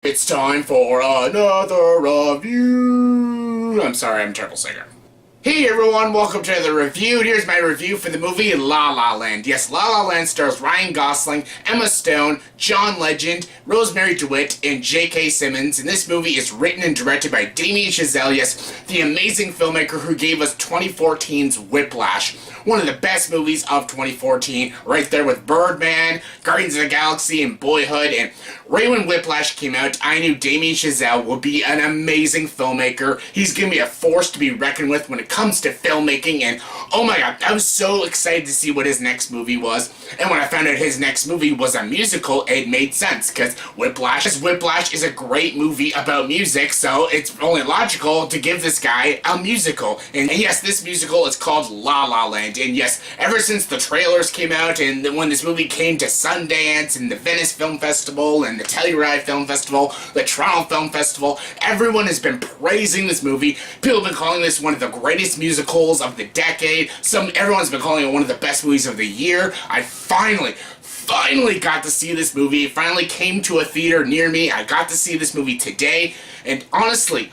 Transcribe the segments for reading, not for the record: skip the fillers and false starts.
It's time for another review. I'm sorry, I'm a terrible singer. Hey everyone, welcome to the review. Here's my review for the movie La La Land. Yes, La La Land stars Ryan Gosling, Emma Stone, John Legend, Rosemarie DeWitt, and J.K. Simmons. And this movie is written and directed by Damien Chazelle, yes, the amazing filmmaker who gave us 2014's Whiplash. One of the best movies of 2014, right there with Birdman, Guardians of the Galaxy, and Boyhood. And right when Whiplash came out, I knew Damien Chazelle would be an amazing filmmaker. He's going to be a force to be reckoned with when it comes to filmmaking, and oh my god, I was so excited to see what his next movie was. And when I found out his next movie was a musical, it made sense, because Whiplash is a great movie about music, so it's only logical to give this guy a musical. And yes, this musical is called La La Land. And yes, ever since the trailers came out, and when this movie came to Sundance, and the Venice Film Festival, and the Telluride Film Festival, the Toronto Film Festival, everyone has been praising this movie. People have been calling this one of the greatest musicals of the decade. Everyone's been calling it one of the best movies of the year. I finally got to see this movie. It finally came to a theater near me. I got to see this movie today, and honestly,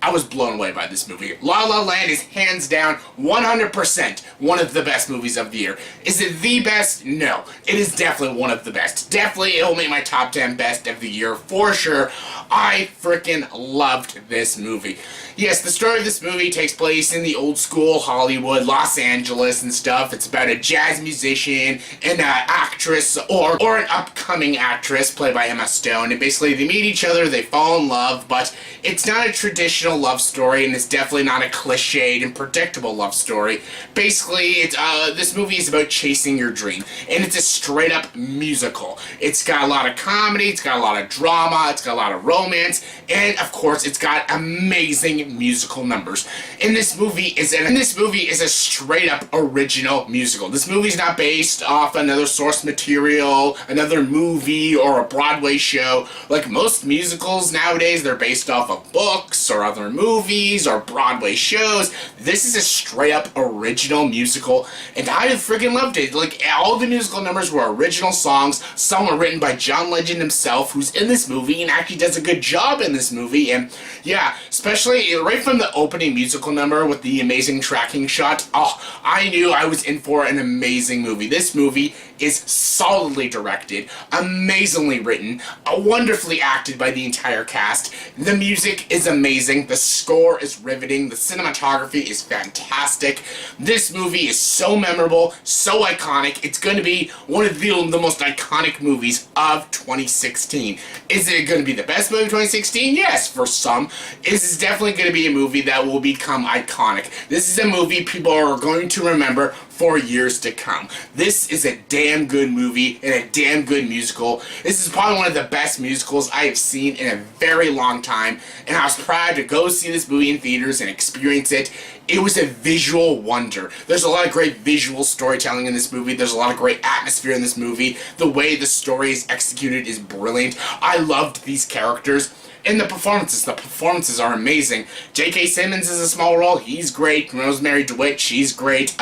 I was blown away by this movie. La La Land is hands down 100% one of the best movies of the year. Is it the best? No. It is definitely one of the best. Definitely it'll make my top 10 best of the year for sure. I freaking loved this movie. Yes, the story of this movie takes place in the old school Hollywood, Los Angeles and stuff. It's about a jazz musician and an actress or an upcoming actress played by Emma Stone. And basically they meet each other, they fall in love, but it's not a traditional love story, and it's definitely not a cliched and predictable love story. Basically, this movie is about chasing your dream, and it's a straight up musical. It's got a lot of comedy, it's got a lot of drama, it's got a lot of romance, and of course, it's got amazing musical numbers. And this movie is a straight up original musical. This movie's not based off another source material, another movie, or a Broadway show. Like most musicals nowadays, they're based off of books or other movies or Broadway shows. This is a straight up original musical, and I freaking loved it. Like, all the musical numbers were original songs. Some were written by John Legend himself, who's in this movie and actually does a good job in this movie. And yeah, especially right from the opening musical number with the amazing tracking shot, I knew I was in for an amazing movie. This movie is solidly directed, amazingly written, wonderfully acted by the entire cast. The music is amazing, the score is riveting, the cinematography is fantastic. This movie is so memorable, so iconic. It's going to be one of the most iconic movies of 2016. Is it going to be the best movie of 2016? Yes, for some. This is definitely going to be a movie that will become iconic. This is a movie people are going to remember for years to come. This is a damn good movie and a damn good musical. This is probably one of the best musicals I have seen in a very long time, and I was proud to go see this movie in theaters and experience it. It was a visual wonder. There's a lot of great visual storytelling in this movie. There's a lot of great atmosphere in this movie. The way the story is executed is brilliant. I loved these characters. And the performances are amazing. J.K. Simmons is a small role, he's great. Rosemarie DeWitt, she's great.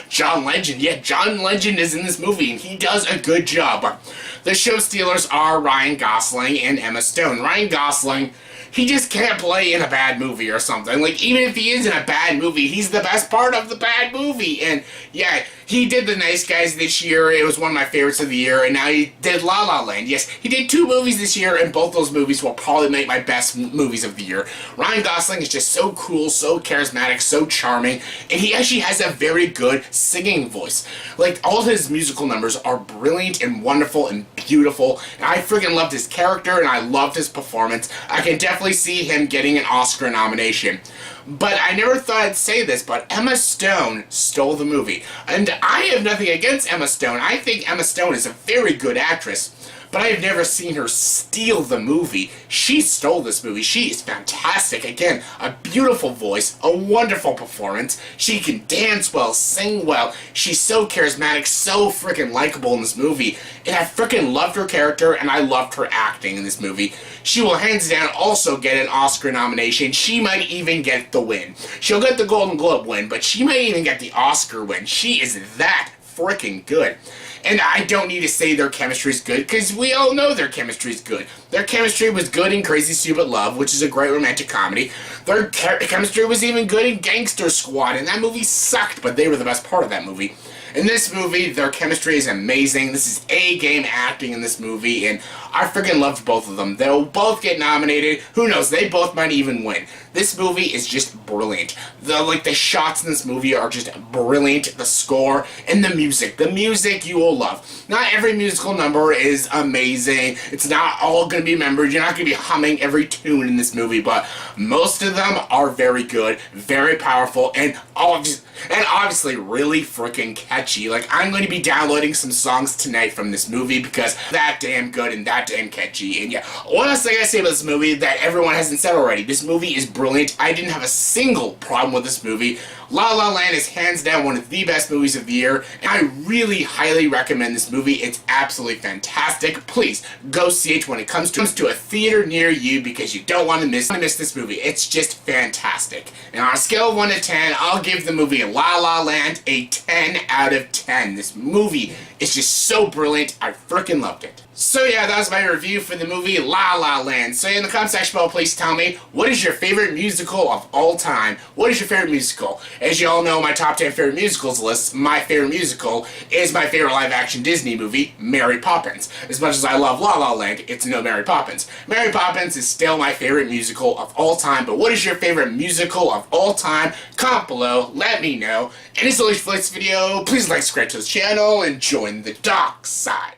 John Legend, John Legend is in this movie, and he does a good job. The show stealers are Ryan Gosling and Emma Stone. Ryan Gosling, he just can't play in a bad movie or something. Like, even if he is in a bad movie, he's the best part of the bad movie. And yeah, he did The Nice Guys this year. It was one of my favorites of the year. And now he did La La Land. Yes, he did 2 movies this year, and both those movies will probably make my best movies of the year. Ryan Gosling is just so cool, so charismatic, so charming, and he actually has a very good singing voice. Like, all his musical numbers are brilliant and wonderful and beautiful. And I freaking loved his character, and I loved his performance. I can definitely see him getting an Oscar nomination. But I never thought I'd say this, but Emma Stone stole the movie. And I have nothing against Emma Stone. I think Emma Stone is a very good actress. But I have never seen her steal the movie. She stole this movie. She is fantastic. Again, a beautiful voice, a wonderful performance. She can dance well, sing well. She's so charismatic, so freaking likable in this movie. And I freaking loved her character, and I loved her acting in this movie. She will hands down also get an Oscar nomination. She might even get the win. She'll get the Golden Globe win, but she might even get the Oscar win. She is that freaking good. And I don't need to say their chemistry is good, because we all know their chemistry is good. Their chemistry was good in Crazy Stupid Love, which is a great romantic comedy. Their chemistry was even good in Gangster Squad, and that movie sucked, but they were the best part of that movie. In this movie, their chemistry is amazing. This is A-game acting in this movie, and I freaking loved both of them. They'll both get nominated. Who knows? They both might even win. This movie is just brilliant. The shots in this movie are just brilliant. The score and the music. The music you will love. Not every musical number is amazing. It's not all going to be remembered. You're not going to be humming every tune in this movie, but most of them are very good, very powerful, and obviously really freaking catchy. Like, I'm going to be downloading some songs tonight from this movie because that damn good and that damn catchy. And yeah, one last thing I say about this movie that everyone hasn't said already. This movie is brilliant. I didn't have a single problem with this movie. La La Land is hands down one of the best movies of the year, and I really highly recommend this movie. It's absolutely fantastic. Please go see it when it comes to a theater near you, because you don't want to miss this movie. It's just fantastic. And on a scale of 1 to 10, I'll give the movie La La Land a 10 out of 10. This movie is just so brilliant. I freaking loved it. So yeah, that was my review for the movie La La Land. So in the comment section below, please tell me, what is your favorite musical of all time? What is your favorite musical? As you all know, my top 10 favorite musicals list, my favorite musical is my favorite live-action Disney movie, Mary Poppins. As much as I love La La Land, it's no Mary Poppins. Mary Poppins is still my favorite musical of all time, but what is your favorite musical of all time? Comment below, let me know. And as always for this video, please like, subscribe to this channel, and join the dark side.